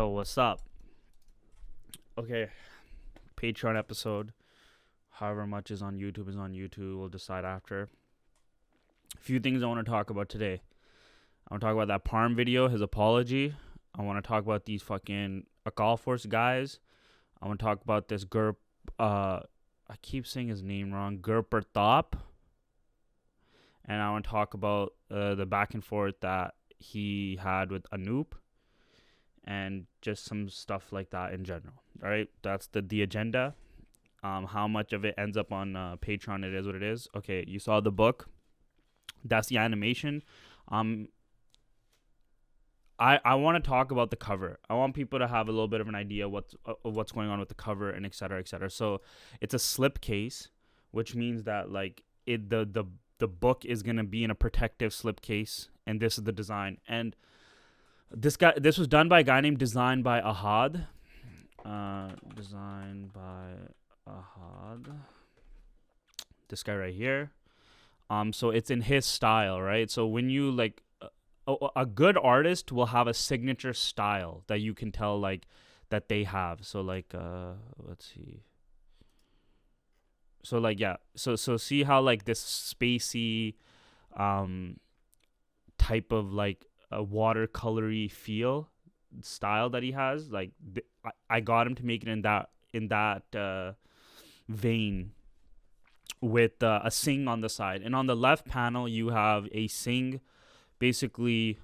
Yo, what's up? Okay, Patreon episode. However much is on YouTube is on YouTube. We'll decide after. A few things I want to talk about today. I want to talk about that Parm video, his apology. I want to talk about these fucking Akal Force guys. I want to talk about this I keep saying his name wrong. Gurpertop. And I want to talk about the back and forth that he had with Anoop. And just some stuff like that in general. All right, that's the agenda. How much of it ends up on Patreon, it is what it is. Okay, you saw the book. That's the animation. I want to talk about the cover. I want people to have a little bit of an idea what's going on with the cover and et cetera, et cetera. So it's a slipcase, which means that like the book is gonna be in a protective slipcase, and this is the design. And this was done by a guy named Designed by Ahad. Designed by Ahad. This guy right here. So it's in his style, right? So when you like a good artist will have a signature style that you can tell like that they have. So like let's see. So like yeah. So see how like this spacey type of like a watercolory feel style that he has, like I got him to make it in that vein with a sing on the side, and on the left panel you have a sing basically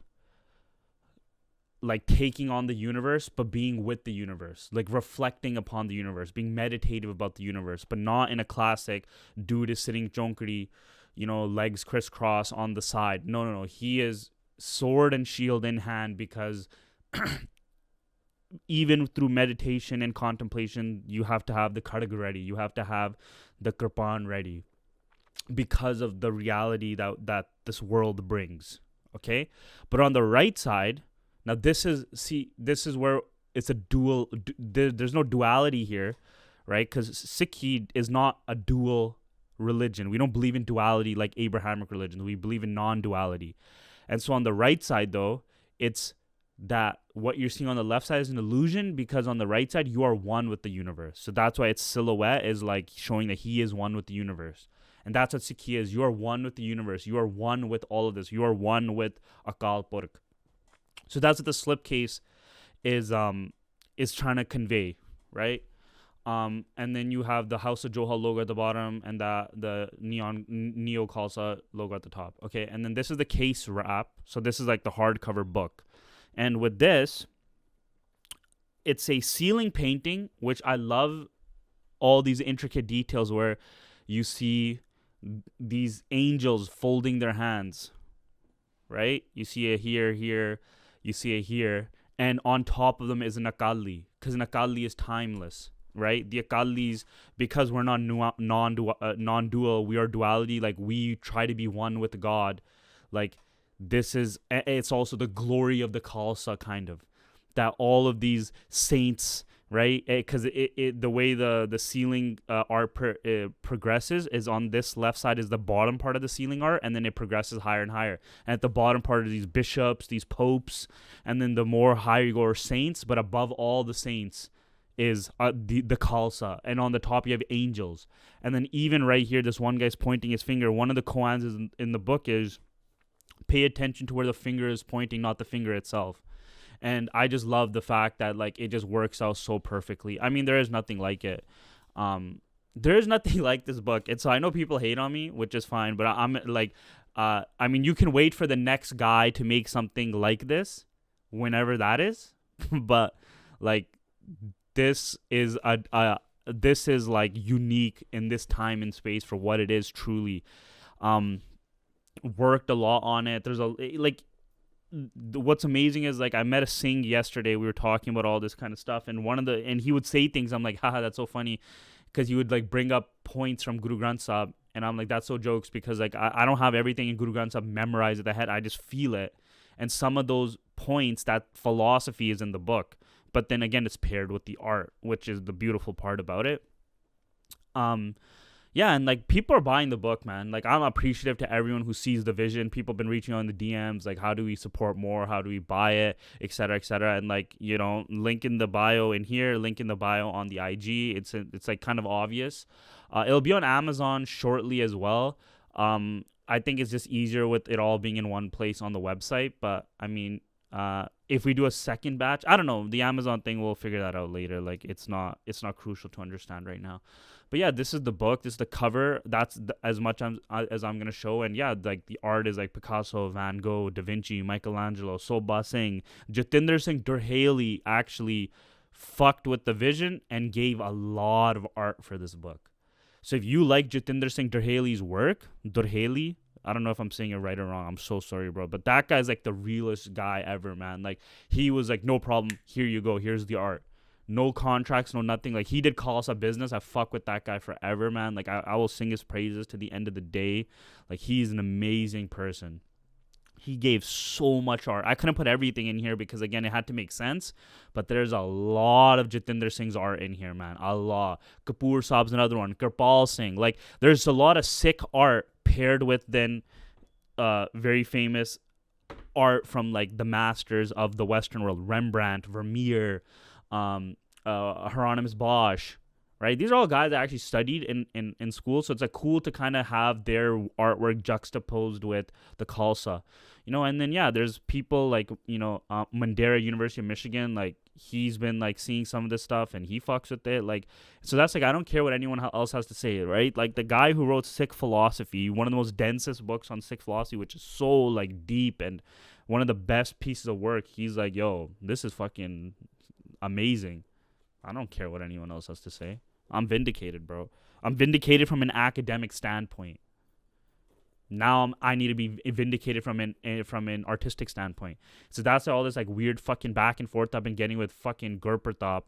like taking on the universe but being with the universe, like reflecting upon the universe, being meditative about the universe, but not in a classic dude is sitting jonkary, legs crisscross on the side. No, he is sword and shield in hand, because even through meditation and contemplation, you have to have the kharag ready. You have to have the kirpan ready, because of the reality that this world brings. Okay, but on the right side, now this is where it's a dual. There's no duality here, right? Because Sikhi is not a dual religion. We don't believe in duality like Abrahamic religions. We believe in non-duality. And so on the right side, though, it's that what you're seeing on the left side is an illusion, because on the right side, you are one with the universe. So that's why its silhouette is like showing that he is one with the universe. And that's what Sikhi is. You are one with the universe. You are one with all of this. You are one with Akal Purkh. So that's what the slipcase is trying to convey, right? And then you have the House of Johal logo at the bottom, and the Neo Khalsa logo at the top. Okay, and then this is the case wrap. So this is like the hardcover book. And with this, it's a ceiling painting, which I love all these intricate details where you see these angels folding their hands, right? You see it here, you see it here. And on top of them is an Akali, because an Akali is timeless. Right, the Akalis, because we're not non-dual, we are duality. Like we try to be one with God. Like it's also the glory of the Khalsa, kind of, that all of these saints, right? Because the way the ceiling art progresses is on this left side is the bottom part of the ceiling art, and then it progresses higher and higher. And at the bottom part are these bishops, these popes, and then the more higher you go are saints, but above all the saints is the Khalsa, and on the top you have angels. And then even right here, this one guy's pointing his finger. One of the koans in the book is pay attention to where the finger is pointing, not the finger itself. And I just love the fact that like it just works out so perfectly. I mean, there is nothing like it. There is nothing like this book. And so I know people hate on me, which is fine, but I'm like, I mean, you can wait for the next guy to make something like this, whenever that is. But like, this is like unique in this time and space for what it is truly. Worked a lot on it. There's what's amazing is like I met a Singh yesterday. We were talking about all this kind of stuff, and and he would say things. I'm like, haha, that's so funny, because he would like bring up points from Guru Granth Sahib, and I'm like, that's so jokes, because like I don't have everything in Guru Granth Sahib memorized at the head. I just feel it, and some of those points, that philosophy is in the book. But then again, it's paired with the art, which is the beautiful part about it. Yeah, and like people are buying the book, man. Like I'm appreciative to everyone who sees the vision. People have been reaching out in the DMs, like how do we support more? How do we buy it, etc., etc. And like link in the bio in here, link in the bio on the IG. It's like kind of obvious. It'll be on Amazon shortly as well. I think it's just easier with it all being in one place on the website. But I mean, if we do a second batch, I don't know. The Amazon thing, we'll figure that out later. Like it's not crucial to understand right now. But yeah, this is the book. This is the cover. That's as much as I'm gonna show. And yeah, like the art is like Picasso, Van Gogh, Da Vinci, Michelangelo, Sobha Singh, Jatinder Singh Durhaley actually fucked with the vision and gave a lot of art for this book. So if you like Jatinder Singh Durhaley's work, Durhaley, I don't know if I'm saying it right or wrong. I'm so sorry, bro. But that guy's like the realest guy ever, man. Like he was like, no problem. Here you go. Here's the art. No contracts, no nothing. Like he did call us a business. I fuck with that guy forever, man. Like I will sing his praises to the end of the day. Like he's an amazing person. He gave so much art. I couldn't put everything in here because again it had to make sense. But there's a lot of Jatinder Singh's art in here, man. A lot. Kapoor Saab's another one. Kirpal Singh. Like there's a lot of sick art paired with then very famous art from like the masters of the Western world. Rembrandt, Vermeer, Hieronymus Bosch, right? These are all guys that actually studied in school, so it's like cool to kind of have their artwork juxtaposed with the Khalsa, and then yeah, there's people like Mandera University of Michigan, like he's been like seeing some of this stuff and he fucks with it, like so that's like I don't care what anyone else has to say, right? Like the guy who wrote Sikh philosophy, one of the most densest books on Sikh philosophy, which is so like deep and one of the best pieces of work, he's like, yo, this is fucking amazing. I don't care what anyone else has to say. I'm vindicated, bro. I'm vindicated from an academic standpoint. Now I need to be vindicated from an artistic standpoint. So that's all this like weird fucking back and forth I've been getting with fucking Gurpratap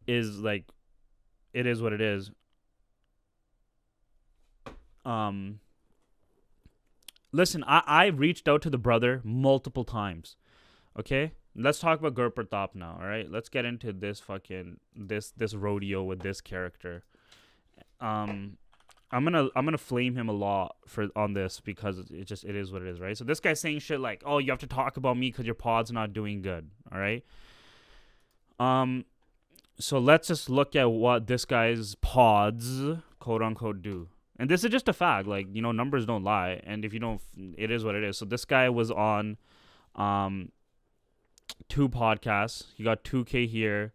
is like, it is what it is. Listen, I reached out to the brother multiple times. Okay? Let's talk about Gurpratap now, all right? Let's get into this fucking this rodeo with this character. I'm gonna flame him a lot on this because it is what it is, right? So this guy's saying shit like, "Oh, you have to talk about me because your pod's not doing good," all right? So let's just look at what this guy's pods, quote unquote, do. And this is just a fact, like numbers don't lie, and if you don't, it is what it is. So this guy was on, 2 podcasts. He got 2K here,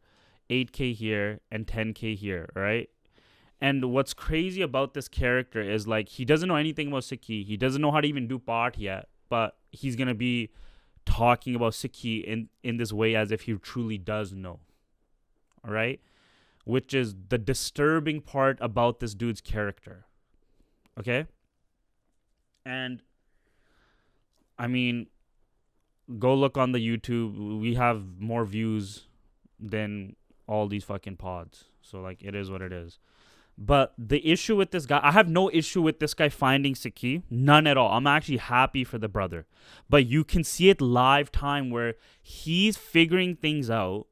8K here, and 10K here, right? And what's crazy about this character is like he doesn't know anything about Sikhi. He doesn't know how to even do part yet, but he's gonna be talking about Sikhi in this way as if he truly does know. All right? Which is the disturbing part about this dude's character. Okay? And I mean, go look on the YouTube. We have more views than all these fucking pods. So, like, it is what it is. But the issue with this guy, I have no issue with this guy finding Sikhi. None at all. I'm actually happy for the brother. But you can see it live time where he's figuring things out.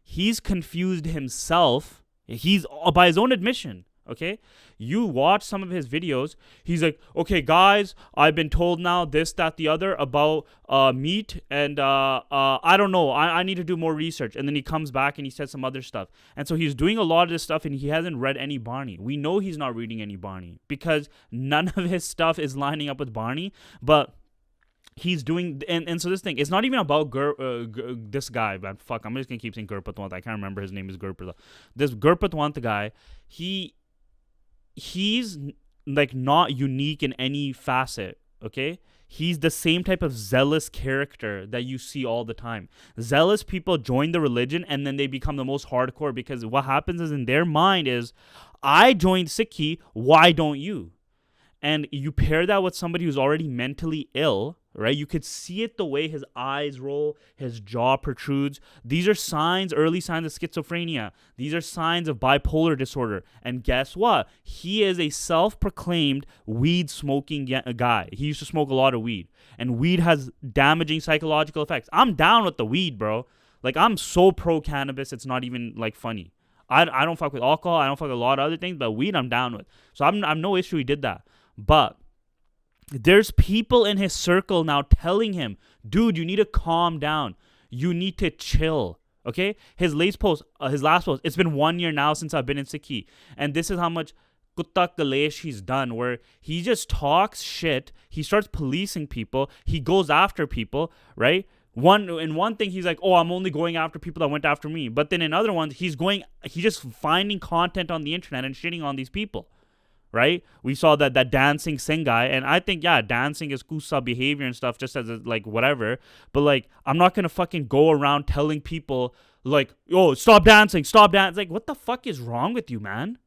He's confused himself. He's by his own admission. Okay, you watch some of his videos. He's like, okay, guys, I've been told now this, that, the other about meat, and I don't know. I need to do more research. And then he comes back and he says some other stuff. And so he's doing a lot of this stuff, and he hasn't read any Barney. We know he's not reading any Barney because none of his stuff is lining up with Barney. But he's doing, and so this thing, it's not even about this guy, man. Fuck, I'm just gonna keep saying Gurpatwant. I can't remember his name is Gurpatwant. This Gurpatwant guy, he's like not unique in any facet, okay? He's the same type of zealous character that you see all the time. Zealous people join the religion and then they become the most hardcore because what happens is in their mind is, I joined Sikhi, why don't you? And you pair that with somebody who's already mentally ill, right? You could see it the way his eyes roll, his jaw protrudes. These are signs, early signs of schizophrenia. These are signs of bipolar disorder. And guess what? He is a self-proclaimed weed-smoking guy. He used to smoke a lot of weed. And weed has damaging psychological effects. I'm down with the weed, bro. Like, I'm so pro-cannabis, it's not even, like, funny. I don't fuck with alcohol. I don't fuck with a lot of other things, but weed I'm down with. So I'm no issue he did that. But there's people in his circle now telling him, dude, you need to calm down. You need to chill. Okay? His last post, it's been 1 year now since I've been in Sikhi. And this is how much Kutta Kalesh he's done, where he just talks shit. He starts policing people. He goes after people, right? In one thing, he's like, oh, I'm only going after people that went after me. But then in other ones, he's just finding content on the internet and shitting on these people, right? We saw that dancing sing guy. And I think, yeah, dancing is kusa behavior and stuff, just as like whatever. But like, I'm not going to fucking go around telling people like, oh, stop dancing. Like, what the fuck is wrong with you, man?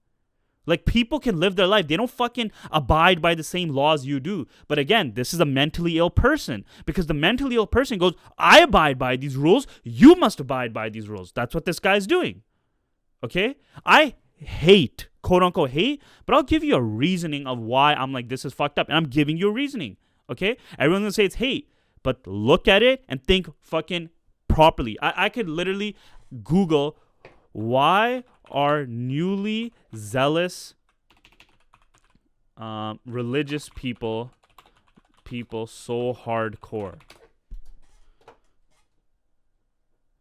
Like, people can live their life. They don't fucking abide by the same laws you do. But again, this is a mentally ill person. Because the mentally ill person goes, I abide by these rules. You must abide by these rules. That's what this guy's doing. Okay? I hate, quote unquote hate, but I'll give you a reasoning of why I'm like, this is fucked up. And I'm giving you a reasoning. Okay? Everyone's going to say it's hate. But look at it and think fucking properly. I could literally Google, why are newly zealous religious people so hardcore?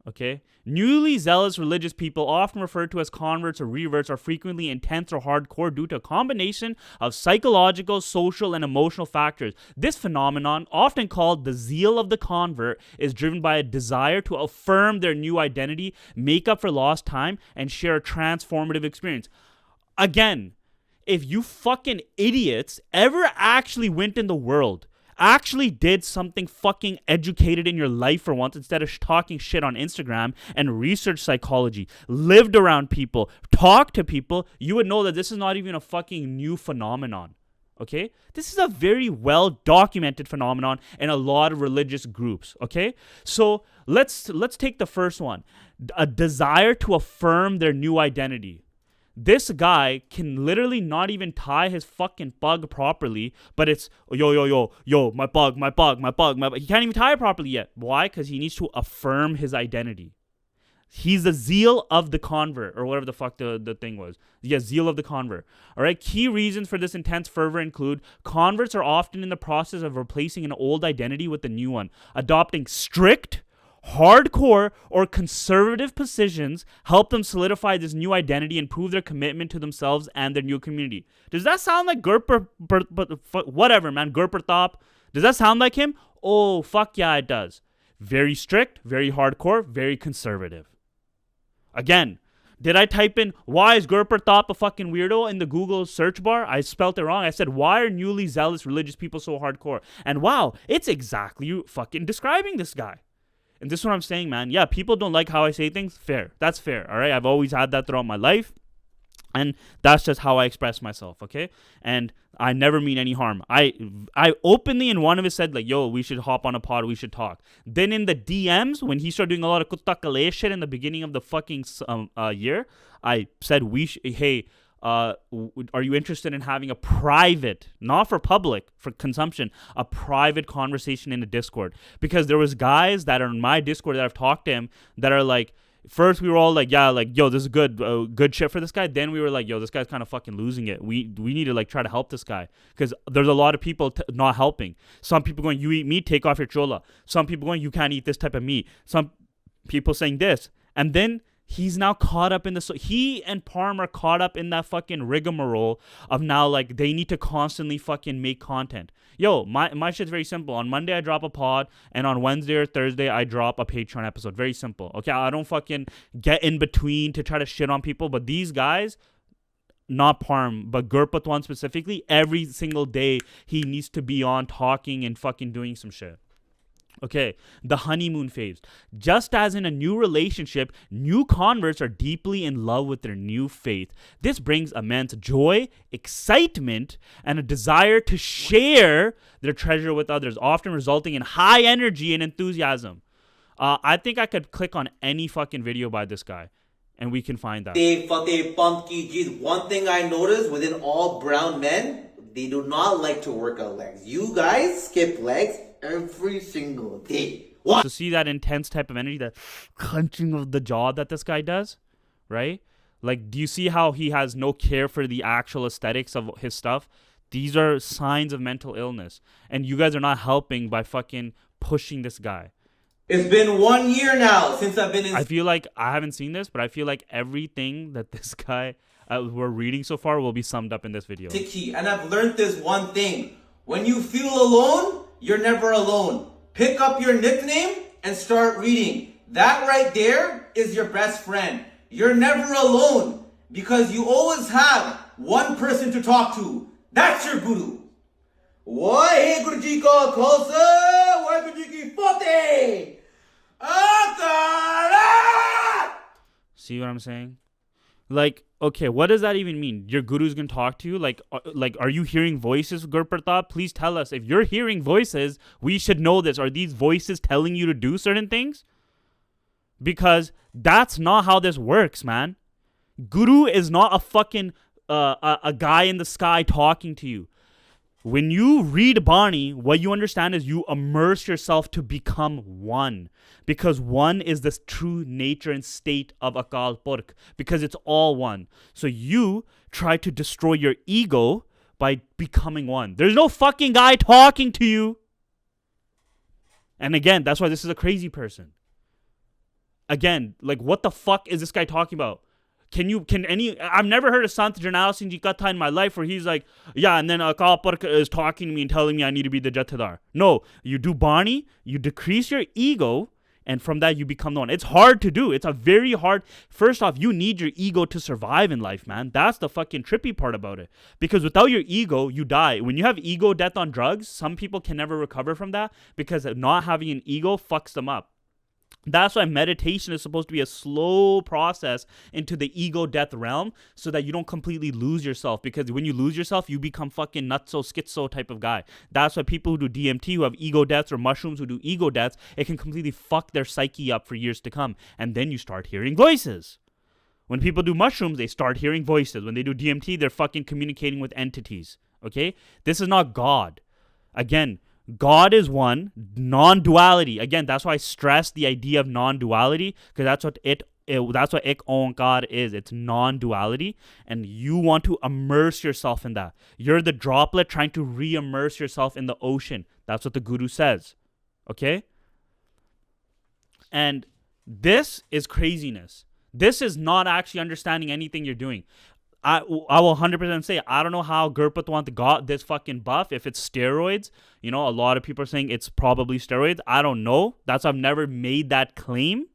Okay? Newly zealous religious people, often referred to as converts or reverts, are frequently intense or hardcore due to a combination of psychological, social, and emotional factors. This phenomenon, often called the zeal of the convert, is driven by a desire to affirm their new identity, make up for lost time, and share a transformative experience. Again, if you fucking idiots ever actually went in the world, actually did something fucking educated in your life for once instead of talking shit on Instagram and research psychology, lived around people, talked to people, you would know that this is not even a fucking new phenomenon. Okay? This is a very well documented phenomenon in a lot of religious groups. Okay? So let's take the first one. A desire to affirm their new identity. This guy can literally not even tie his fucking pug properly, but it's yo, my pug. He can't even tie it properly yet. Why? Because he needs to affirm his identity. He's the zeal of the convert, or whatever the fuck the thing was. Yeah, zeal of the convert. All right. Key reasons for this intense fervor include converts are often in the process of replacing an old identity with a new one, adopting strict, hardcore, or conservative positions help them solidify this new identity and prove their commitment to themselves and their new community. Does that sound like whatever, man? Gurpratap? Does that sound like him? Oh, fuck yeah, it does. Very strict, very hardcore, very conservative. Again, did I type in, why is Gurpratap a fucking weirdo in the Google search bar? I spelled it wrong. I said, why are newly zealous religious people so hardcore? And wow, it's exactly you fucking describing this guy. And this is what I'm saying, man. Yeah, people don't like how I say things. Fair. That's fair, all right? I've always had that throughout my life. And that's just how I express myself, okay? And I never mean any harm. I openly in one of it said, like, yo, we should hop on a pod. We should talk. Then in the DMs, when he started doing a lot of kutta kale shit in the beginning of the fucking year, I said, hey, are you interested in having a private, not for public, for consumption, a private conversation in the Discord? Because there was guys that are in my Discord that I've talked to him that are like, first we were all like, yeah, like, yo, this is good shit for this guy. Then we were like, yo, this guy's kind of fucking losing it. We need to like try to help this guy, because there's a lot of people not helping. Some people going, you eat meat, take off your chola. Some people going, you can't eat this type of meat. Some people saying this. And then he's now caught up in the... he and Parm are caught up in that fucking rigmarole of now, like, they need to constantly fucking make content. Yo, my shit's very simple. On Monday, I drop a pod, and on Wednesday or Thursday, I drop a Patreon episode. Very simple. Okay, I don't fucking get in between to try to shit on people, but these guys... not Parm, but Gurpatwan specifically, every single day, he needs to be on talking and fucking doing some shit. Okay, the honeymoon phase. Just as in a new relationship, new converts are deeply in love with their new faith. This brings immense joy, excitement, and a desire to share their treasure with others, often resulting in high energy and enthusiasm. I think I could click on any fucking video by this guy, and we can find that. One thing I noticed within all brown men, they do not like to work out legs. You guys skip legs every single day. So see that intense type of energy, that clenching of the jaw that this guy does, right? Like, do you see how he has no care for the actual aesthetics of his stuff? These are signs of mental illness. And you guys are not helping by fucking pushing this guy. It's been 1 year now since I've been in... I feel like, I haven't seen this, but I feel like everything that this guy we're reading so far will be summed up in this video. And I've learned this one thing. When you feel alone, you're never alone. Pick up your nickname and start reading. That right there is your best friend. You're never alone because you always have one person to talk to. That's your guru. Waheguru Ji Ka Khalsa, Waheguru Ji Ki Fateh. See what I'm saying? Like, okay, what does that even mean? Your guru's gonna talk to you? Like, are you hearing voices, Gurpratap? Please tell us. If you're hearing voices, we should know this. Are these voices telling you to do certain things? Because that's not how this works, man. Guru is not a fucking a guy in the sky talking to you. When you read Bani, what you understand is you immerse yourself to become one. Because one is the true nature and state of Akal Force. Because it's all one. So you try to destroy your ego by becoming one. There's no fucking guy talking to you. And again, that's why this is a crazy person. Again, like, what the fuck is this guy talking about? I've never heard of Sant Janal Singh Ji Katha in my life where he's like, yeah, and then Akal Force is talking to me and telling me I need to be the Jathedar. No, you do Bani, you decrease your ego, and from that you become the one. It's hard to do. It's a very hard. First off, you need your ego to survive in life, man. That's the fucking trippy part about it. Because without your ego, you die. When you have ego death on drugs, some people can never recover from that because not having an ego fucks them up. That's why meditation is supposed to be a slow process into the ego death realm so that you don't completely lose yourself. Because when you lose yourself, you become fucking nutso, schizo type of guy. That's why people who do DMT, who have ego deaths, or mushrooms who do ego deaths, it can completely fuck their psyche up for years to come. And then you start hearing voices. When people do mushrooms, they start hearing voices. When they do DMT, they're fucking communicating with entities. Okay? This is not God. Again, God is one, non-duality. Again, that's why I stress the idea of non-duality, because that's what Ik Onkar is. It's non-duality, and you want to immerse yourself in that. You're the droplet trying to re-immerse yourself in the ocean. That's what the Guru says. Okay? And this is craziness. This is not actually understanding anything you're doing. I will 100% say, I don't know how Gurpatwant got this fucking buff. If it's steroids, you know, a lot of people are saying it's probably steroids. I don't know. I've never made that claim.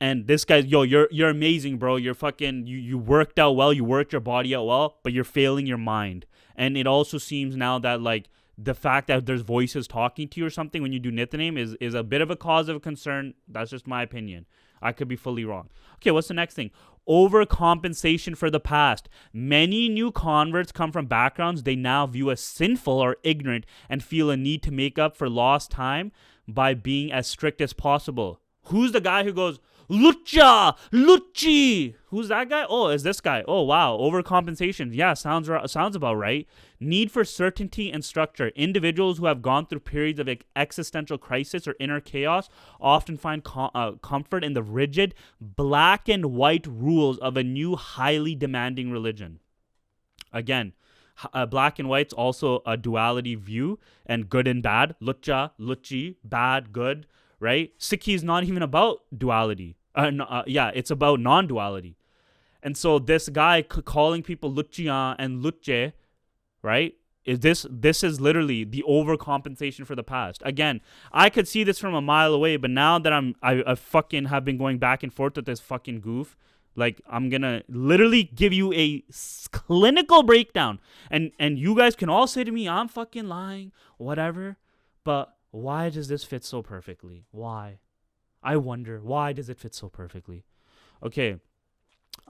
And this guy, you're amazing, bro. You're fucking, you worked out well. You worked your body out well, but you're failing your mind. And it also seems now that, like, the fact that there's voices talking to you or something when you do Nithanim is a bit of a cause of concern. That's just my opinion. I could be fully wrong. Okay, what's the next thing? Overcompensation for the past. Many new converts come from backgrounds they now view as sinful or ignorant and feel a need to make up for lost time by being as strict as possible. Who's the guy who goes, Lucha, Luchi? Who's that guy? Oh, is this guy? Oh, wow. Overcompensation. Yeah, sounds about right. Need for certainty and structure. Individuals who have gone through periods of existential crisis or inner chaos often find comfort in the rigid black and white rules of a new highly demanding religion. Again, black and white's also a duality view, and good and bad. Lucha, Luchi, bad, good. Right? Sikhi is not even about duality. It's about non-duality. And so this guy calling people Luchiyan and Luche, right? This is literally the overcompensation for the past. Again, I could see this from a mile away, but now that I fucking have been going back and forth with this fucking goof, like, I'm gonna literally give you a clinical breakdown. And you guys can all say to me, I'm fucking lying, whatever, but why does this fit so perfectly? Why? I wonder, why does it fit so perfectly? Okay.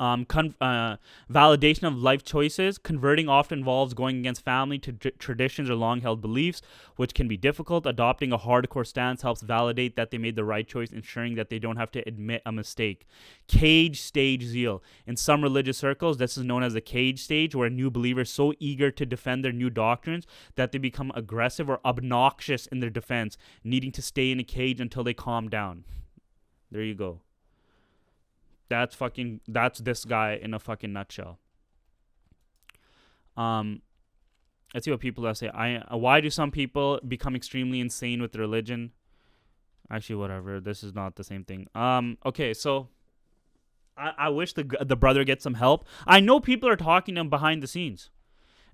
Validation of life choices. Converting often involves going against family traditions or long-held beliefs, which can be difficult. Adopting a hardcore stance helps validate that they made the right choice, ensuring that they don't have to admit a mistake. Cage stage zeal. In some religious circles, this is known as the cage stage, where a new believer is so eager to defend their new doctrines that they become aggressive or obnoxious in their defense, needing to stay in a cage until they calm down. There you go. That's this guy in a fucking nutshell. Let's see what people have to say. Why do some people become extremely insane with religion? Actually, whatever. This is not the same thing. Okay, so I wish the brother gets some help. I know people are talking to him behind the scenes,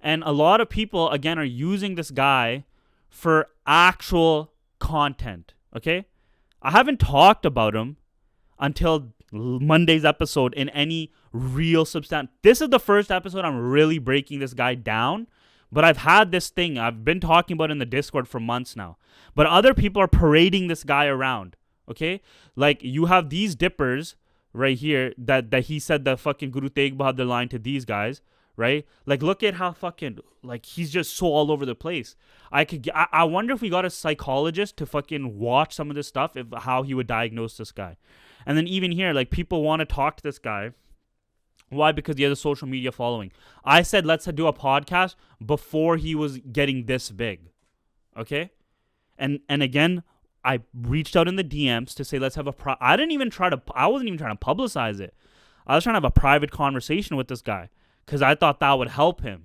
and a lot of people again are using this guy for actual content. Okay, I haven't talked about him until Monday's episode in any real substance. This is the first episode I'm really breaking this guy down. But I've had this thing I've been talking about in the Discord for months now. But other people are parading this guy around. Okay? Like, you have these dippers right here that he said the fucking Guru Tegh Bahadur line to these guys. Right? Like, look at how fucking, like, he's just so all over the place. I wonder if we got a psychologist to fucking watch some of this stuff, how he would diagnose this guy. And then even here, like, people want to talk to this guy. Why? Because he has a social media following. I said let's do a podcast before he was getting this big. Okay? And again, I reached out in the DMs to say let's have I wasn't even trying to publicize it. I was trying to have a private conversation with this guy because I thought that would help him.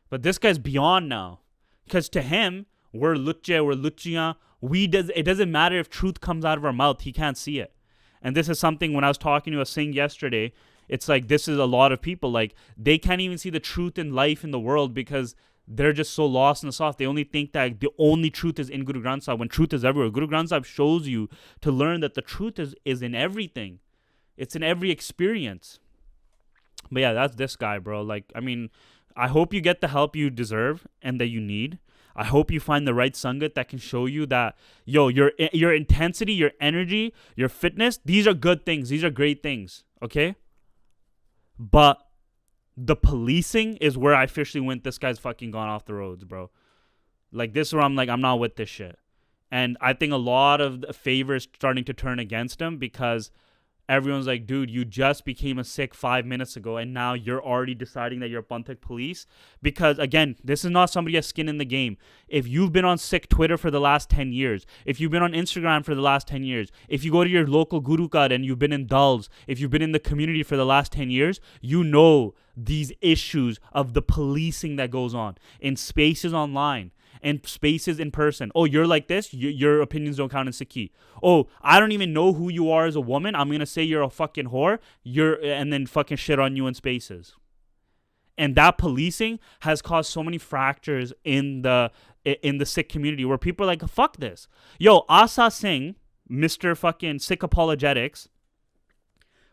But this guy's beyond now. Because to him, we're luchia. It doesn't matter if truth comes out of our mouth. He can't see it. And this is something when I was talking to a Singh yesterday, it's like this is a lot of people. Like, they can't even see the truth in life in the world because they're just so lost in the sauce. They only think that the only truth is in Guru Granth Sahib when truth is everywhere. Guru Granth Sahib shows you to learn that the truth is in everything. It's in every experience. But yeah, that's this guy, bro. Like, I mean, I hope you get the help you deserve and that you need. I hope you find the right sangat that can show you that, yo, your intensity, your energy, your fitness, these are good things. These are great things, okay? But the policing is where I officially went, this guy's fucking gone off the roads, bro. Like, this is where I'm like, I'm not with this shit. And I think a lot of the favors starting to turn against him because everyone's like, dude, you just became a Sikh 5 minutes ago and now you're already deciding that you're Panthic police. Because, again, this is not somebody who has skin in the game. If you've been on Sikh Twitter for the last 10 years, if you've been on Instagram for the last 10 years, if you go to your local Guru Kad and you've been in Dulls, if you've been in the community for the last 10 years, you know these issues of the policing that goes on in spaces online and spaces in person. Oh, you're like this? Your opinions don't count in Sikhi. Oh, I don't even know who you are as a woman. I'm going to say you're a fucking whore. And then fucking shit on you in spaces. And that policing has caused so many fractures in the Sikh community where people are like, fuck this. Yo, Asa Singh, Mr. fucking Sikh apologetics,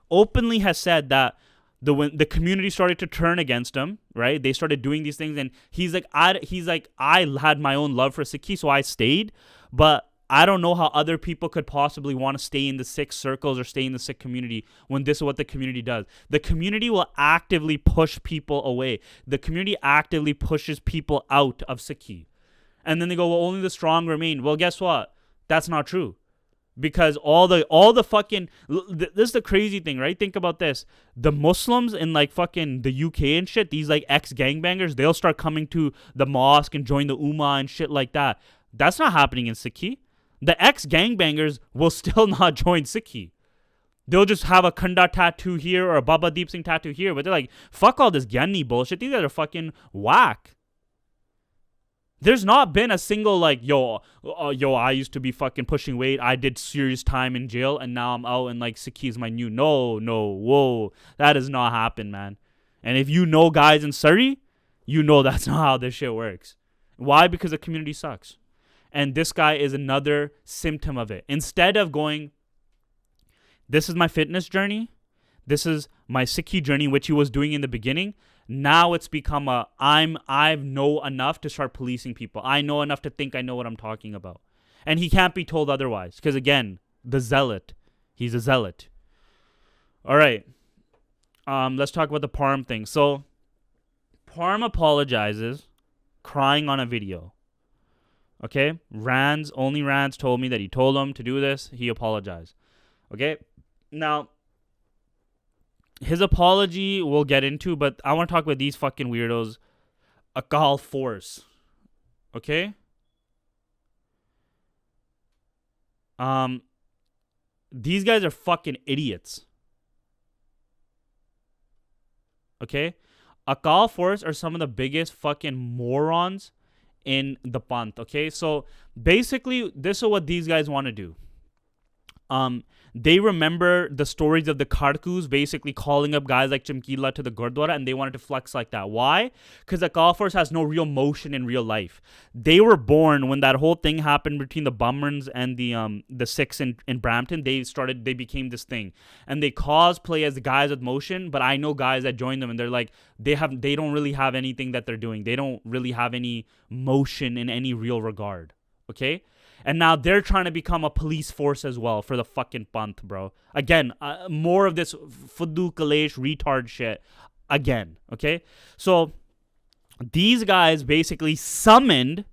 openly has said that when the community started to turn against him, right? They started doing these things, and he's like, I had my own love for Sikhi, so I stayed. But I don't know how other people could possibly want to stay in the Sikh circles or stay in the Sikh community when this is what the community does. The community will actively push people away. The community actively pushes people out of Sikhi. And then they go, well, only the strong remain. Well, guess what? That's not true. Because all the fucking, this is the crazy thing, right? Think about this. The Muslims in like fucking the UK and shit, these like ex-gangbangers, they'll start coming to the mosque and join the Ummah and shit like that. That's not happening in Sikhi. The ex-gangbangers will still not join Sikhi. They'll just have a Khanda tattoo here or a Baba Deep Singh tattoo here. But they're like, fuck all this Gyani bullshit. These guys are fucking whack. There's not been a single like, yo, I used to be fucking pushing weight. I did serious time in jail and now I'm out and like Sikhi is my new. No, whoa. That has not happened, man. And if you know guys in Surrey, you know that's not how this shit works. Why? Because the community sucks. And this guy is another symptom of it. Instead of going, this is my fitness journey. This is my Sikhi journey, which he was doing in the beginning. Now it's become I know enough to start policing people. I know enough to think I know what I'm talking about. And he can't be told otherwise. Because again, the zealot. He's a zealot. All right. Let's talk about the Parm thing. So, Parm apologizes, crying on a video. Okay? Only Rands told me that he told him to do this. He apologized. Okay? Now, his apology we'll get into, but I want to talk about these fucking weirdos. Akal Force. Okay? These guys are fucking idiots. Okay? Akal Force are some of the biggest fucking morons in the Panth. Okay? So basically, this is what these guys want to do. They remember the stories of the Kharkus basically calling up guys like Chimkila to the Gurdwara, and they wanted to flex like that. Why? Because the Akal Force has no real motion in real life. They were born when that whole thing happened between the Bumrans and the Sikhs in Brampton. They became this thing, and they cosplay as the guys with motion. But I know guys that join them, and they're like they don't really have anything that they're doing. They don't really have any motion in any real regard. Okay. And now they're trying to become a police force as well for the fucking Panth, bro. Again, more of this Fuddu Kalesh retard shit. Again, okay? So, these guys basically summoned,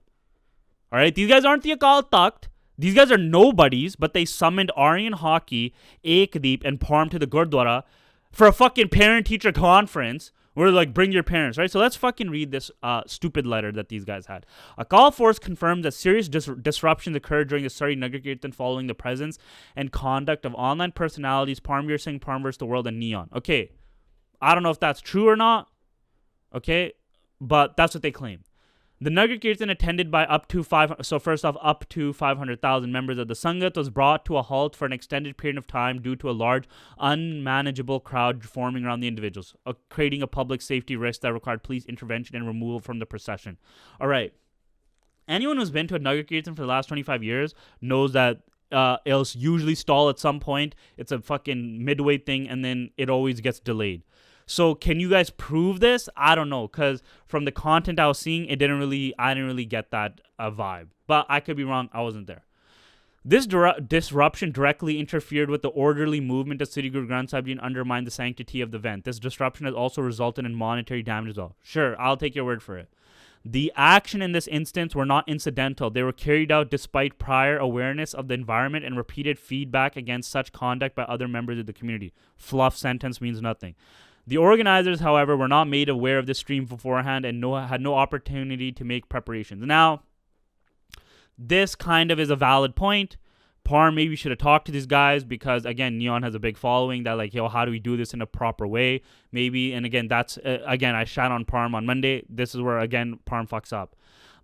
alright? These guys aren't the Akal Takht. These guys are nobodies, but they summoned Aryan Hockey, Ekdeep, and Parm to the Gurdwara for a fucking parent-teacher conference. We're like, bring your parents, right? So let's fucking read this stupid letter that these guys had. Akal Force confirms that serious disruptions occurred during the Surrey Nagar Kirtan following the presence and conduct of online personalities ParmVstheWorld, ParmVstheWorld, and Neon. Okay, I don't know if that's true or not, okay, but that's what they claim. The Nagar Kirtan attended by up to 500,000 members of the Sangat was brought to a halt for an extended period of time due to a large, unmanageable crowd forming around the individuals, creating a public safety risk that required police intervention and removal from the procession. All right. Anyone who's been to a Nagar Kirtan for the last 25 years knows that it'll usually stall at some point. It's a fucking midway thing, and then it always gets delayed. So can you guys prove this? I don't know, because from the content I was seeing, I didn't really get that vibe. But I could be wrong. I wasn't there. This disruption directly interfered with the orderly movement of Sri Guru Granth Sahib Ji and undermined the sanctity of the event. This disruption has also resulted in monetary damage as well. Sure, I'll take your word for it. The action in this instance were not incidental. They were carried out despite prior awareness of the environment and repeated feedback against such conduct by other members of the community. Fluff sentence means nothing. The organizers, however, were not made aware of this stream beforehand and had no opportunity to make preparations. Now, this kind of is a valid point. Parm maybe should have talked to these guys because, again, Neon has a big following that, like, yo, how do we do this in a proper way? Maybe, and again, that's, I shat on Parm on Monday. This is where, again, Parm fucks up.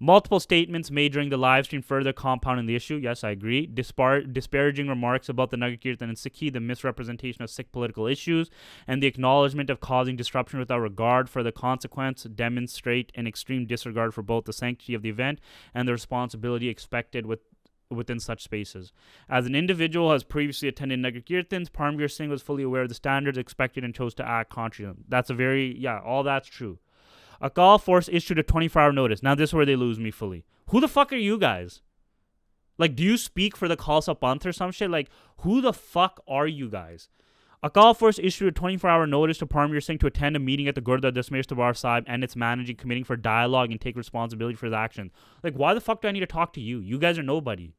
Multiple statements made during the live stream further compounding the issue. Yes, I agree. Disparaging remarks about the Nagar Kirtan and Sikhi, the misrepresentation of Sikh political issues, and the acknowledgement of causing disruption without regard for the consequence demonstrate an extreme disregard for both the sanctity of the event and the responsibility expected within such spaces. As an individual who has previously attended Nagar Kirtans, Parmveer Singh was fully aware of the standards expected and chose to act contrary to them. That's all that's true. Akal Force issued a 24-hour notice. Now, this is where they lose me fully. Who the fuck are you guys? Like, do you speak for the Khalsa Panth or some shit? Like, who the fuck are you guys? Akal Force issued a 24-hour notice to Parmveer Singh to attend a meeting at the Gurdwara Dasmir Darbar Sahib and its managing committee for dialogue and take responsibility for his actions. Like, why the fuck do I need to talk to you? You guys are nobody.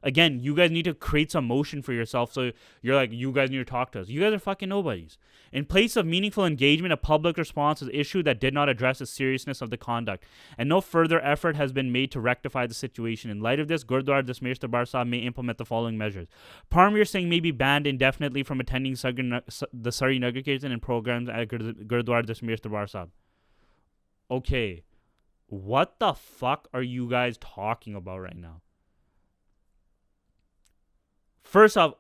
Again, you guys need to create some motion for yourself, so you're like, you guys need to talk to us. You guys are fucking nobodies. In place of meaningful engagement, a public response was issued that did not address the seriousness of the conduct, and no further effort has been made to rectify the situation. In light of this, Gurdwara Dasmir Darbar Sahib may implement the following measures. Parmveer Singh may be banned indefinitely from attending the Surrey Nagar Kirtan and programs at Gurdwara Dasmir Darbar Sahib. Okay, what the fuck are you guys talking about right now? First off,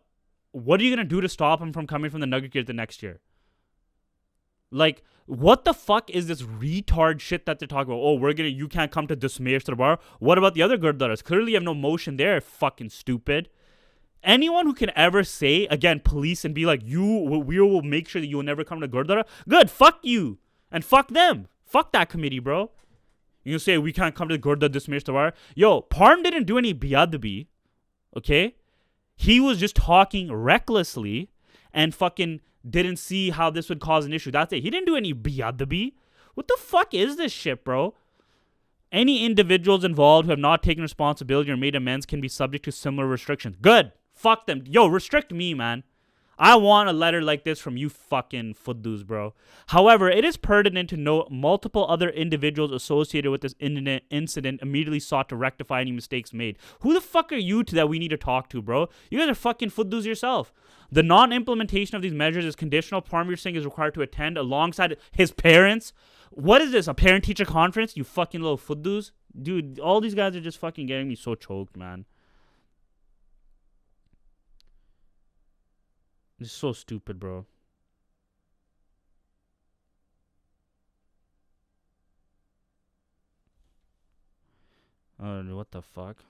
what are you going to do to stop him from coming from the Nagar Kirtan next year? Like, what the fuck is this retard shit that they're talking about? Oh, you can't come to Dasmir Darbar. What about the other Gurdwaras? Clearly you have no motion there, fucking stupid. Anyone who can ever say, again, police and be like, we will make sure that you will never come to Gurdwara. Good, fuck you. And fuck them. Fuck that committee, bro. You say, we can't come to the Gurdwara Dasmir Darbar. Yo, Parm didn't do any biyadbi. Okay? He was just talking recklessly and fucking didn't see how this would cause an issue. That's it. He didn't do any biyadbi. What the fuck is this shit, bro? Any individuals involved who have not taken responsibility or made amends can be subject to similar restrictions. Good. Fuck them. Yo, restrict me, man. I want a letter like this from you fucking fudus, bro. However, it is pertinent to note multiple other individuals associated with this incident immediately sought to rectify any mistakes made. Who the fuck are you to that we need to talk to, bro? You guys are fucking fudus yourself. The non-implementation of these measures is conditional. ParmVstheWorld is required to attend alongside his parents. What is this, a parent-teacher conference? You fucking little fudus? Dude, all these guys are just fucking getting me so choked, man. It's so stupid, bro. What the fuck?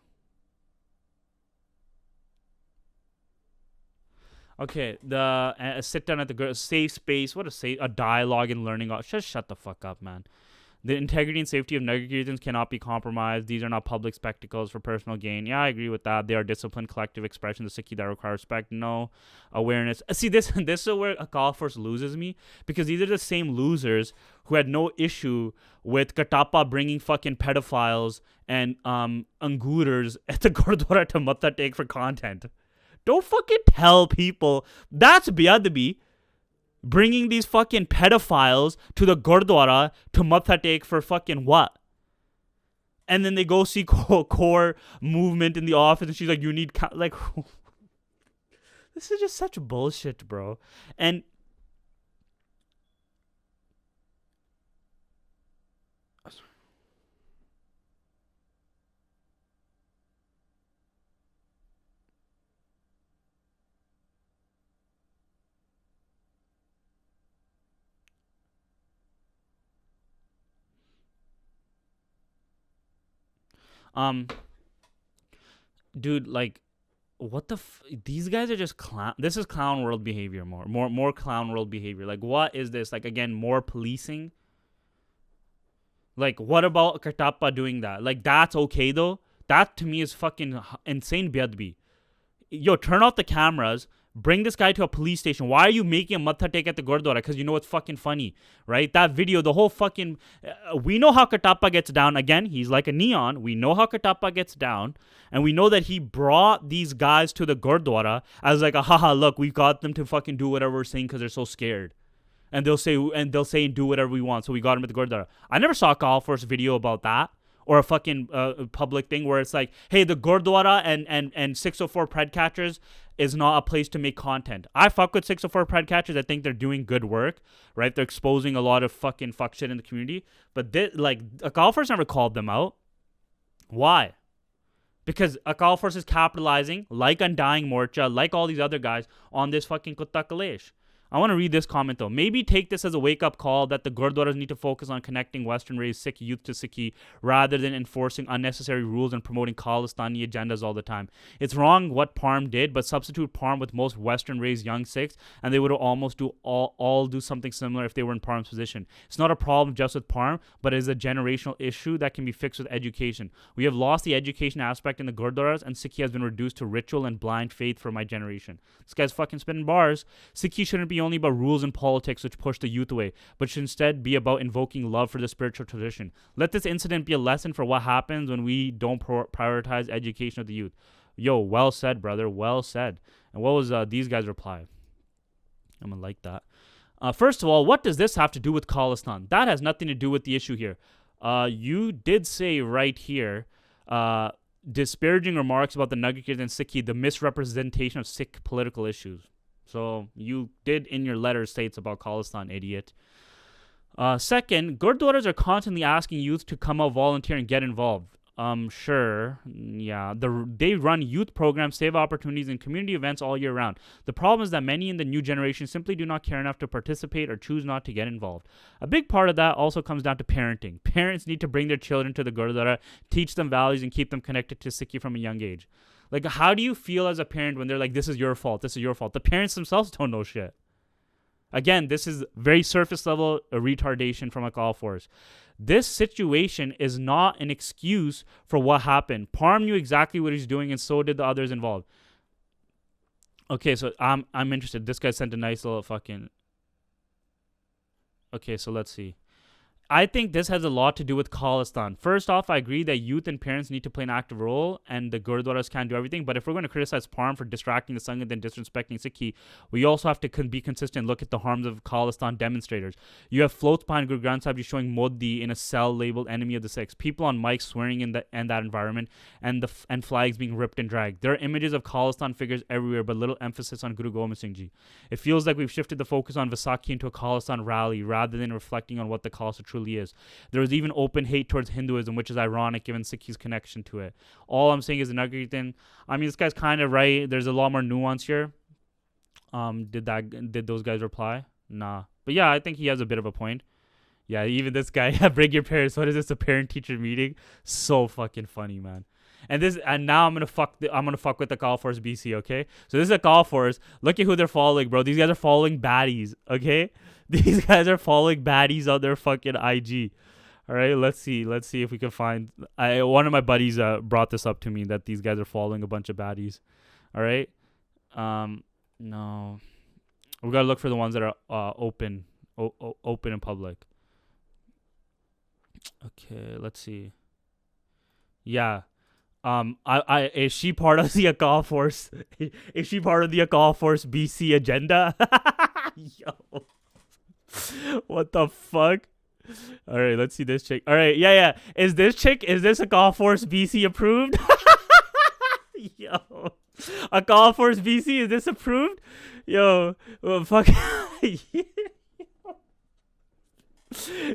Okay, the sit down at the safe space. What a dialogue and learning. Just shut the fuck up, man. The integrity and safety of Nugget cannot be compromised. These are not public spectacles for personal gain. Yeah, I agree with that. They are disciplined, collective expressions of Sikhi that require respect. No awareness. See, this is where Akal Force loses me, because these are the same losers who had no issue with Katapa bringing fucking pedophiles and angurers at the Gurdwara to Matta take for content. Don't fucking tell people that's biadbi. Bringing these fucking pedophiles to the Gurdwara to Matha take for fucking what? And then they go see core movement in the office and she's like, you need... Like, this is just such bullshit, bro. And... dude, like, what the these guys are just clown. This is clown world behavior. More clown world behavior. Like, what is this? Like, again, more policing. Like, what about Katapa doing that? Like, that's okay though. That to me is fucking insane biadbi. Yo, turn off the cameras. Bring this guy to a police station. Why are you making a matha take at the Gurdwara? Because you know it's fucking funny, right? That video, the whole fucking... we know how Katapa gets down. Again, he's like a neon. We know how Katapa gets down. And we know that he brought these guys to the Gurdwara as like, haha, look, we got them to fucking do whatever we're saying because they're so scared. And they'll say and do whatever we want. So we got them at the Gurdwara. I never saw a Akal Force video about that. Or a fucking public thing where it's like, hey, the Gurdwara and 604 Pred Catchers is not a place to make content. I fuck with 604 Pred Catchers. I think they're doing good work, right? They're exposing a lot of fucking fuck shit in the community. But Akal Force never called them out. Why? Because Akal Force is capitalizing, like Undying Morcha, like all these other guys, on this fucking Kutta Kalesh. I want to read this comment though. Maybe take this as a wake-up call that the Gurdwaras need to focus on connecting Western-raised Sikh youth to Sikhi rather than enforcing unnecessary rules and promoting Khalistani agendas all the time. It's wrong what Parm did, but substitute Parm with most Western-raised young Sikhs and they would almost all do something similar if they were in Parm's position. It's not a problem just with Parm, but it is a generational issue that can be fixed with education. We have lost the education aspect in the Gurdwaras and Sikhi has been reduced to ritual and blind faith for my generation. This guy's fucking spitting bars. Sikhi shouldn't be only about rules and politics which push the youth away, but should instead be about invoking love for the spiritual tradition. Let this incident be a lesson for what happens when we don't prioritize education of the youth. Yo, well said, brother. Well said. And what was these guys' reply? I'm gonna like that. First of all, what does this have to do with Khalistan? That has nothing to do with the issue here. You did say right here, disparaging remarks about the Nugget and Sikhi, the misrepresentation of Sikh political issues. So you did in your letter say it's about Khalistan, idiot. Second, Gurdwaras are constantly asking youth to come out, volunteer, and get involved. Sure. Yeah. They run youth programs, save opportunities, and community events all year round. The problem is that many in the new generation simply do not care enough to participate or choose not to get involved. A big part of that also comes down to parenting. Parents need to bring their children to the Gurdwara, teach them values, and keep them connected to Sikhi from a young age. Like, how do you feel as a parent when they're like, this is your fault, this is your fault? The parents themselves don't know shit. Again, this is very surface level retardation from Akal Force. This situation is not an excuse for what happened. Parm knew exactly what he's doing, and so did the others involved. Okay, so I'm interested. This guy sent a nice little fucking... Okay, so let's see. I think this has a lot to do with Khalistan. First off, I agree that youth and parents need to play an active role and the Gurdwaras can't do everything. But if we're going to criticize Parm for distracting the Sangha and disrespecting Sikhi, we also have to be consistent. Look at the harms of Khalistan demonstrators. You have floats behind Guru Granth Sahib showing Modi in a cell labeled enemy of the Sikhs. People on mics swearing in that environment and flags being ripped and dragged. There are images of Khalistan figures everywhere, but little emphasis on Guru Gobind Singh Ji. It feels like we've shifted the focus on Vaisakhi into a Khalistan rally rather than reflecting on what the Khalsa truly is. There is even open hate towards Hinduism, which is ironic given Sikhi's connection to it. All I'm saying is the Nagarkirtan. I mean, this guy's kind of right. There's a lot more nuance here. Did those guys reply? Nah. But yeah, I think he has a bit of a point. Yeah, even this guy, bring your parents. What is this? A parent-teacher meeting? So fucking funny, man. And now I'm gonna fuck with the Akal Force BC, okay? So this is Akal Force. Look at who they're following, bro. These guys are following baddies, okay? These guys are following baddies on their fucking IG. All right, let's see if we can find. One of my buddies brought this up to me that these guys are following a bunch of baddies. All right, no, we gotta look for the ones that are open in public. Okay, let's see. Yeah. Is she part of the Akal Force? Is she part of the Akal Force BC agenda? Yo, what the fuck? All right, let's see this chick. All right, yeah. Is this Akal Force BC approved? Yo, Akal Force BC, is this approved? Yo, fuck.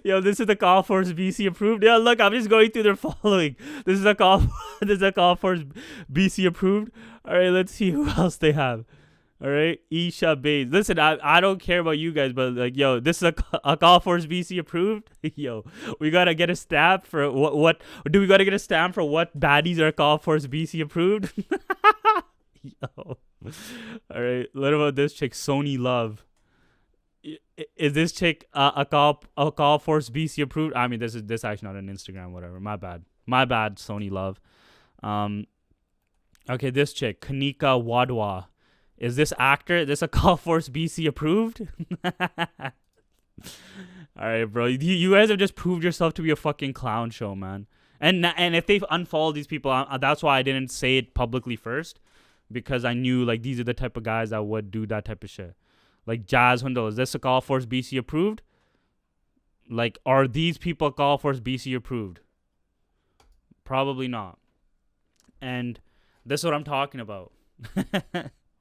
Yo, this is the Akal Force BC approved. Yeah, look, I'm just going through their following. This is Akal Force BC approved. All right, let's see who else they have. All right, Isha Bays. Listen, I don't care about you guys, but like, yo, this is Akal Force BC approved. Yo, we gotta get a stamp for what? Do we gotta get a stamp for what baddies are Akal Force BC approved? Yo, all right. What about this chick, Sony Love? Is this chick Akal Force BC approved? I mean, this actually not on Instagram, whatever. My bad, Sony Love. Okay, this chick, Kanika Wadwa. Is this Akal Force BC approved? All right, bro. You guys have just proved yourself to be a fucking clown show, man. And if they've unfollowed these people, that's why I didn't say it publicly first, because I knew like these are the type of guys that would do that type of shit. Like Jazz Hundal, is this Akal Force BC approved? Like, are these people Akal Force BC approved? Probably not. And this is what I'm talking about.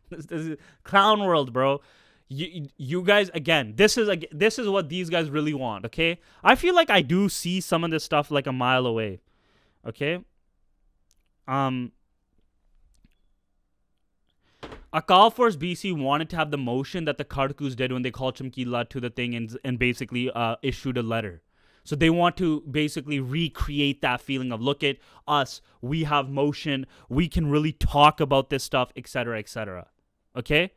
This is clown world, bro. You guys, again, this is what these guys really want, okay? I feel like I do see some of this stuff like a mile away, okay? Akal Force BC wanted to have the motion that the Kharkus did when they called Chamkila to the thing and basically issued a letter. So they want to basically recreate that feeling of, look at us, we have motion, we can really talk about this stuff, etc., etc. Okay?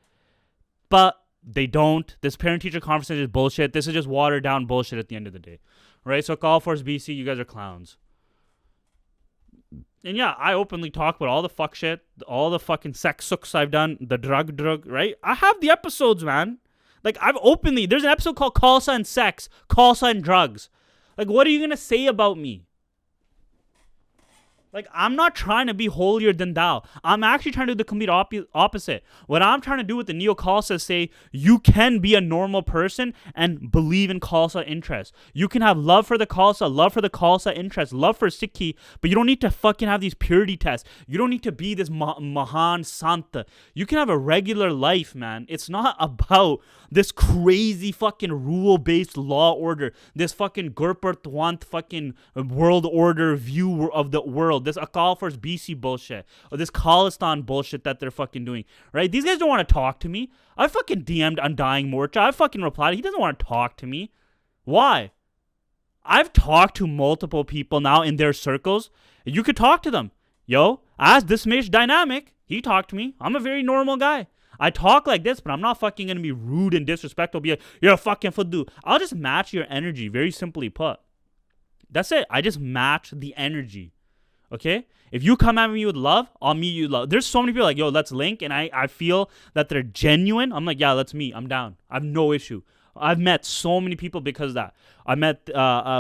But they don't. This parent-teacher conversation is bullshit. This is just watered-down bullshit at the end of the day. Right? So Akal Force BC, you guys are clowns. And yeah, I openly talk about all the fuck shit, all the fucking sex sucks I've done, the drug, right? I have the episodes, man. Like, there's an episode called Khalsa and Sex, Khalsa and Drugs. Like, what are you going to say about me? Like, I'm not trying to be holier than thou. I'm actually trying to do the complete opposite. What I'm trying to do with the Neo Khalsa is say, you can be a normal person and believe in Khalsa interests. You can have love for the Khalsa interests, love for Sikhi, but you don't need to fucking have these purity tests. You don't need to be this Mahan Santa. You can have a regular life, man. It's not about this crazy fucking rule-based law order, this fucking Gurpurtwant fucking world order view of the world, this Akal Force BC bullshit, or this Khalistan bullshit that they're fucking doing, right? These guys don't want to talk to me. I fucking DM'd Undying Morcha. I fucking replied. He doesn't want to talk to me. Why? I've talked to multiple people now in their circles. You could talk to them. Yo, as this Mish Dynamic, he talked to me. I'm a very normal guy. I talk like this, but I'm not fucking going to be rude and disrespectful. Be like, you're a fucking fudu. I'll just match your energy, very simply put. That's it. I just match the energy. Okay? If you come at me with love, I'll meet you with love. There's so many people like, yo, let's link. And I feel that they're genuine. I'm like, yeah, let's meet. I'm down. I have no issue. I've met so many people because of that. I met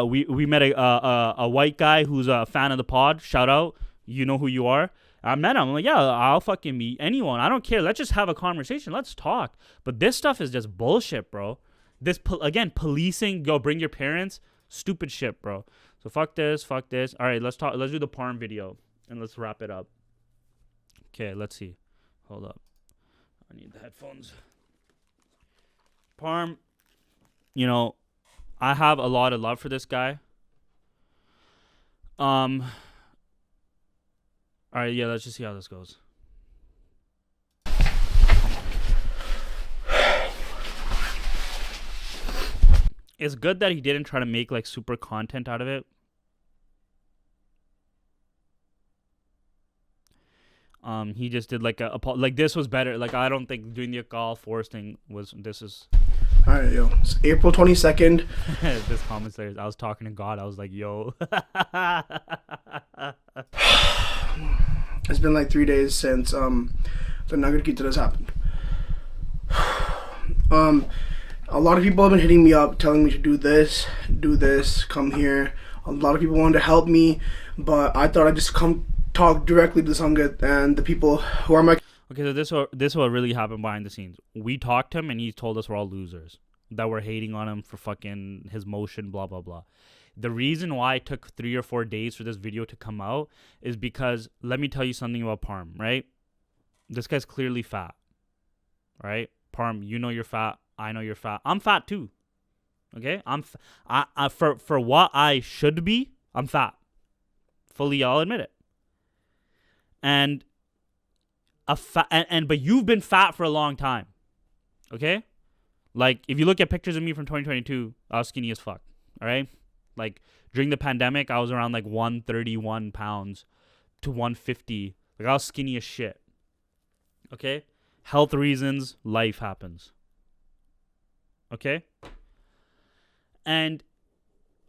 we met a white guy who's a fan of the pod. Shout out, you know who you are. I met him. I'm like, yeah, I'll fucking meet anyone. I don't care. Let's just have a conversation. Let's talk. But this stuff is just bullshit, bro. This again, policing. Go bring your parents. Stupid shit, bro. So fuck this. Fuck this. All right, let's talk. Let's do the Parm video and let's wrap it up. Okay, let's see. Hold up. I need the headphones. Parm, you know, I have a lot of love for this guy. All right, yeah, let's just see how this goes. It's good that he didn't try to make like super content out of it. He just did like like this was better. Like I don't think doing the Akal Force thing was. This is. All right, yo. It's April 22nd. This commentary. I was talking to God. I was like, yo. It's been like 3 days since the Nugget has happened. A lot of people have been hitting me up, telling me to do this, come here. A lot of people wanted to help me, but I thought I'd just come talk directly to the Sangat and the people who are my... Okay, so this what really happened behind the scenes. We talked to him and he told us we're all losers. That we're hating on him for fucking his motion, blah, blah, blah. The reason why it took 3 or 4 days for this video to come out is because, let me tell you something about Parm, right? This guy's clearly fat, right? Parm, you know you're fat. I know you're fat. I'm fat too. Okay? For what I should be, I'm fat. Fully, I'll admit it. And but you've been fat for a long time. Okay? Like, if you look at pictures of me from 2022, I was skinny as fuck. All right? Like, during the pandemic, I was around like 131 pounds to 150. Like, I was skinny as shit. Okay? Health reasons, life happens. Okay? And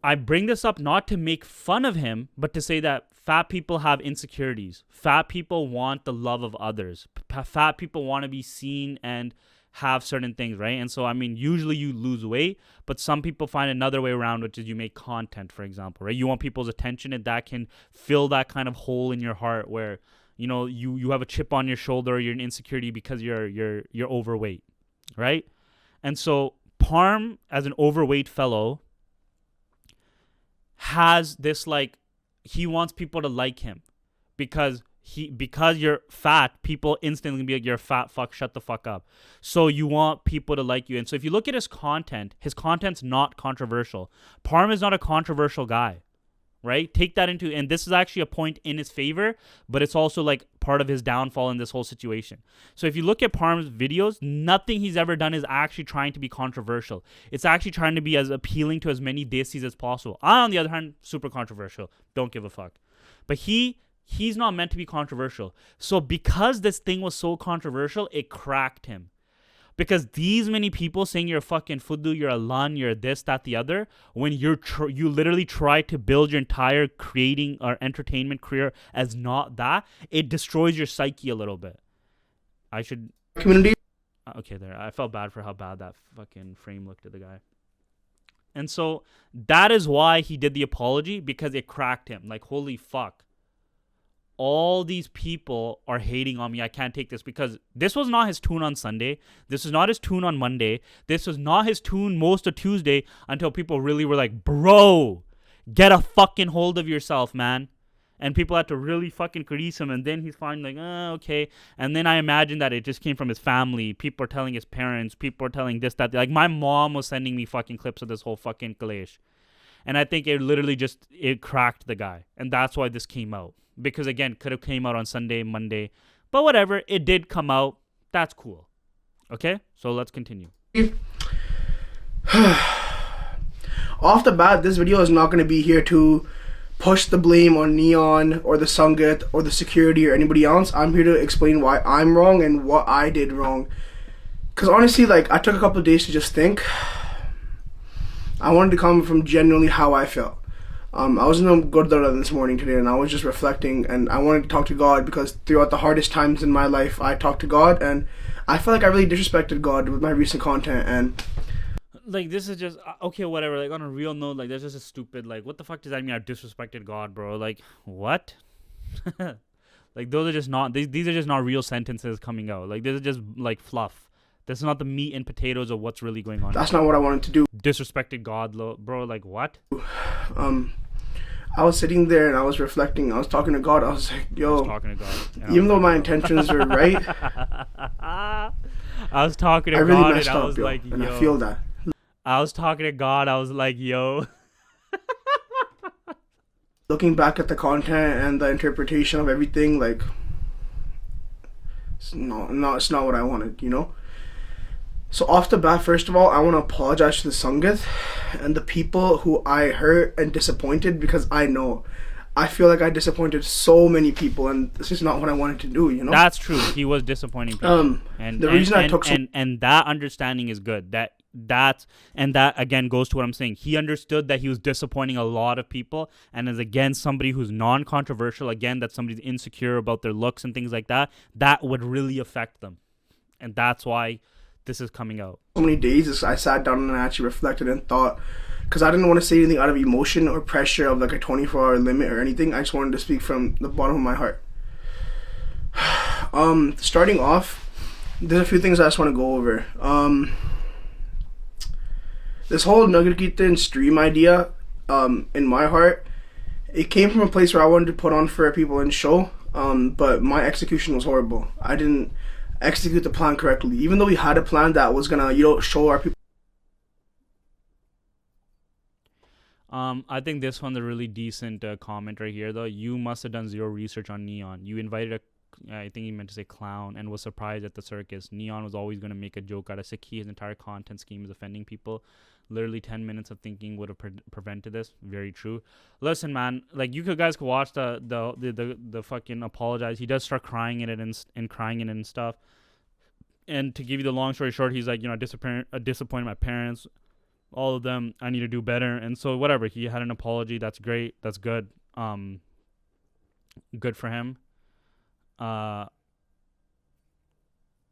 I bring this up not to make fun of him, but to say that fat people have insecurities. Fat people want the love of others. Fat people want to be seen and have certain things, right? And so, I mean, usually you lose weight, but some people find another way around, which is you make content, for example, right? You want people's attention, and that can fill that kind of hole in your heart where, you know, you have a chip on your shoulder, or you're an insecurity because you're overweight, right? And so Parm, as an overweight fellow, has this, like, he wants people to like him because you're fat, people instantly be like, you're a fat fuck, shut the fuck up. So you want people to like you. And so if you look at his content's not controversial. Parm is not a controversial guy, right? Take that into, and this is actually a point in his favor, but it's also like part of his downfall in this whole situation. So if you look at Parm's videos, nothing he's ever done is actually trying to be controversial. It's actually trying to be as appealing to as many desis as possible. I, on the other hand, super controversial. Don't give a fuck. But he's not meant to be controversial. So because this thing was so controversial, it cracked him. Because these many people saying you're a fucking fudu, you're a lan, you're this, that, the other, when you literally try to build your entire creating or entertainment career as not that, it destroys your psyche a little bit. I should... Community. Okay, there. I felt bad for how bad that fucking frame looked at the guy. And so that is why he did the apology, because it cracked him. Like, holy fuck. All these people are hating on me. I can't take this, because this was not his tune on Sunday. This was not his tune on Monday. This was not his tune most of Tuesday until people really were like, bro, get a fucking hold of yourself, man. And people had to really fucking crease him. And then he's finally like, okay. And then I imagine that it just came from his family. People are telling his parents. People are telling this, that. Like, my mom was sending me fucking clips of this whole fucking kalesh. And I think it literally it cracked the guy. And that's why this came out. Because, again, could have came out on Sunday, Monday. But whatever, it did come out. That's cool. Okay? So let's continue. Off the bat, this video is not going to be here to push the blame on Neon or the Sangat or the security or anybody else. I'm here to explain why I'm wrong and what I did wrong. Because honestly, like, I took a couple of days to just think. I wanted to come from genuinely how I felt. I was in a Gurdwara this morning today, and I was just reflecting, and I wanted to talk to God, because throughout the hardest times in my life, I talked to God, and I felt like I really disrespected God with my recent content. And like this is just okay, whatever. Like on a real note, like that's just a stupid. Like what the fuck does that mean? I disrespected God, bro. Like what? Like those are just not. These are just not real sentences coming out. Like this is just like fluff. This is not the meat and potatoes of what's really going on. That's not what I wanted to do. Disrespected God, bro. Like what? I was sitting there and I was reflecting. I was talking to God. I was like, yo. Talking to God. Even though my intentions are right. I was talking to I really God messed and I up, was yo. like, yo. And I feel that. I was talking to God. I was like, yo. Looking back at the content and the interpretation of everything, like, it's not what I wanted, you know? So off the bat, first of all, I want to apologize to the Sanghat and the people who I hurt and disappointed, because I feel like I disappointed so many people, and this is not what I wanted to do, you know? That's true. He was disappointing people. And the reason I took and that understanding is good. That again goes to what I'm saying. He understood that he was disappointing a lot of people, and as again somebody who's non-controversial, again that somebody's insecure about their looks and things like that, that would really affect them, and that's why this is coming out. So many days I sat down and I actually reflected and thought, because I didn't want to say anything out of emotion or pressure of like a 24-hour limit or anything. I just wanted to speak from the bottom of my heart. Starting off, there's a few things I just want to go over. This whole Nagar Kirtan stream idea, in my heart, it came from a place where I wanted to put on for people and show, but my execution was horrible. I didn't execute the plan correctly, even though we had a plan that was gonna, show our people. I think this one's a really decent comment right here, though. You must have done zero research on Neon. You invited I think he meant to say clown, and was surprised at the circus. Neon was always going to make a joke out of Sikhi. His entire content scheme is offending people. Literally 10 minutes of thinking would have prevented this. Very true. Listen, man, like you guys could watch the fucking apologize. He does start crying in it and crying in it and stuff. And to give you the long story short, he's like, I disappointed my parents, all of them. I need to do better. And so whatever, he had an apology. That's great. That's good. Good for him.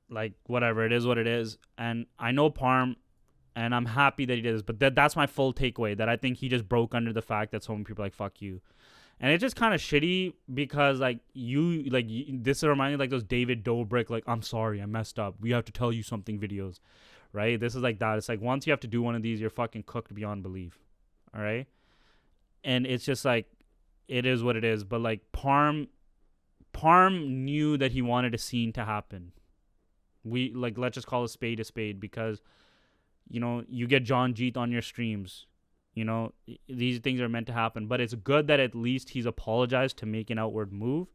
Like whatever, it is what it is. And I know Parm, and I'm happy that he did this, but that's my full takeaway, that I think he just broke under the fact that so many people are like, fuck you. And it's just kind of shitty because this reminds me of like those David Dobrik, like, I'm sorry, I messed up, we have to tell you something videos, right? This is like that. It's like once you have to do one of these, you're fucking cooked beyond belief. All right. And it's just like, it is what it is. But like Parm knew that he wanted a scene to happen. Let's just call a spade because, you get John Jeet on your streams. These things are meant to happen. But it's good that at least he's apologized to make an outward move.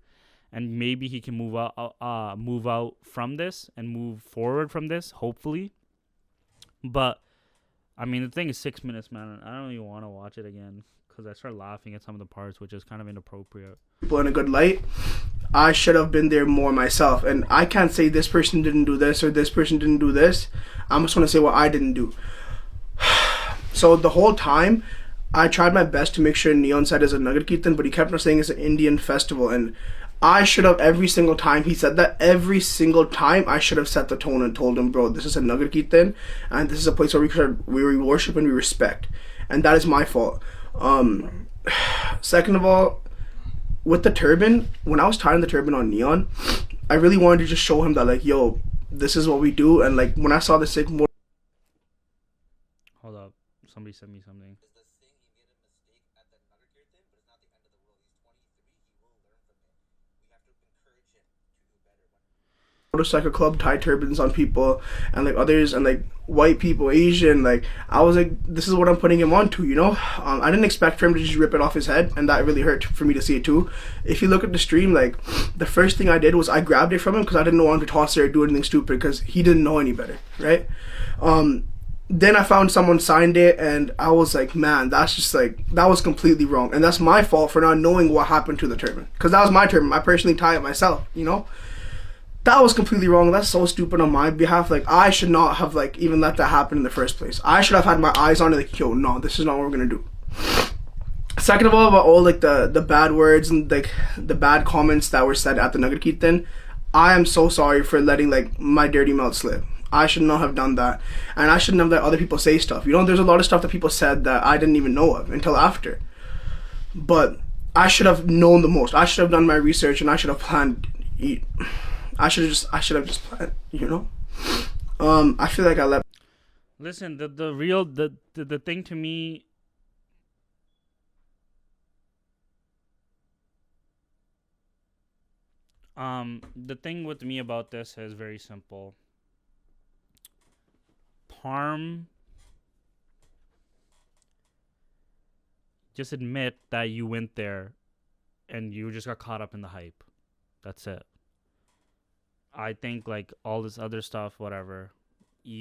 And maybe he can move out from this and move forward from this, hopefully. But, I mean, the thing is 6 minutes, man. I don't even want to watch it again because I start laughing at some of the parts, which is kind of inappropriate. People in a good light. I should have been there more myself. And I can't say this person didn't do this or this person didn't do this. I'm just going to say what I didn't do. So the whole time, I tried my best to make sure Neon said it's a Nagar Kirtan, but he kept on saying it's an Indian festival. And I should have, every single time he said that, every single time, I should have set the tone and told him, bro, this is a Nagar Kirtan, and this is a place where we worship and we respect. And that is my fault. Second of all, with the turban, when I was tying the turban on Neon, I really wanted to just show him that, like, yo, this is what we do. And like when I saw the Sikh more. Hold up, somebody sent me something. Motorcycle club tie turbans on people and like others and like white people, Asian, like I was like, this is what I'm putting him on to, I didn't expect for him to just rip it off his head, and that really hurt for me to see it too. If you look at the stream, like the first thing I did was I grabbed it from him because I didn't want him to toss it or do anything stupid because he didn't know any better, right? Then I found someone signed it and I was like, man, that's just like, that was completely wrong, and that's my fault for not knowing what happened to the turban because that was my turban. I personally tie it myself, That was completely wrong. That's so stupid on my behalf. Like, I should not have, like, even let that happen in the first place. I should have had my eyes on it, like, yo, no, this is not what we're gonna do. Second of all, about all, like, the bad words and, like, the bad comments that were said at the Nagar Kirtan, I am so sorry for letting, like, my dirty mouth slip. I should not have done that. And I shouldn't have let other people say stuff. You know, there's a lot of stuff that people said that I didn't even know of until after. But I should have known the most. I should have done my research, and I should have planned. I should have just planned, you know? I feel like I let... Listen, the thing to me... The thing with me about this is very simple. Parm, just admit that you went there and you just got caught up in the hype. That's it. I think like all this other stuff, whatever,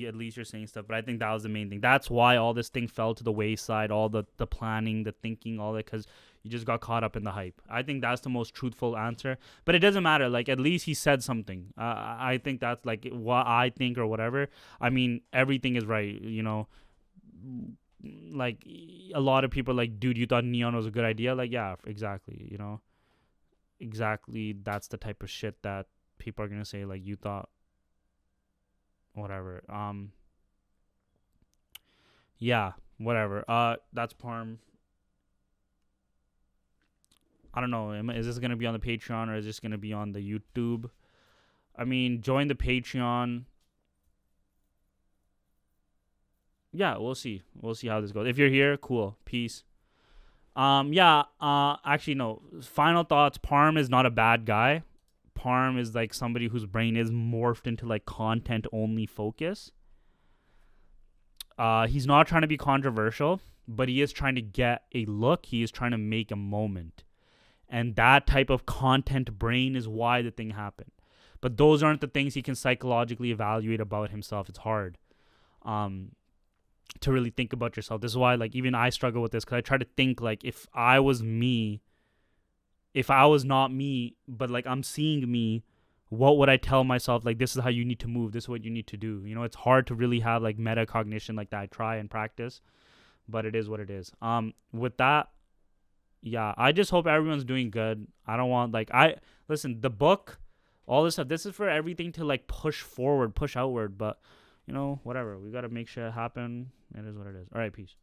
at least you're saying stuff, but I think that was the main thing. That's why all this thing fell to the wayside, all the planning, the thinking, all that, because you just got caught up in the hype. I think that's the most truthful answer, but it doesn't matter. Like, at least he said something. I think that's like what I think or whatever. I mean, everything is right, you know. Like, a lot of people are like, dude, you thought neon was a good idea? Like, yeah, exactly, you know. Exactly, that's the type of shit that people are gonna say, like, you thought whatever. Yeah, whatever. That's Parm. I don't know. Is this gonna be on the Patreon or is this gonna be on the YouTube? I mean, join the Patreon. Yeah, we'll see. We'll see how this goes. If you're here, cool. Peace. Yeah. Actually, no. Final thoughts. Parm is not a bad guy. Parm is like somebody whose brain is morphed into like content only focus. He's not trying to be controversial, but he is trying to get a look. He is trying to make a moment. And that type of content brain is why the thing happened. But those aren't the things he can psychologically evaluate about himself. It's hard to really think about yourself. This is why, like, even I struggle with this, because I try to think, like, if I was me, if I was not me, but, like, I'm seeing me, what would I tell myself? Like, this is how you need to move. This is what you need to do. You know, it's hard to really have, like, metacognition like that. I try and practice, but it is what it is. With that, yeah, I just hope everyone's doing good. I don't want, like, listen, the book, all this stuff, this is for everything to, like, push forward, push outward, but, you know, whatever. We got to make sure it happen. It is what it is. All right, peace.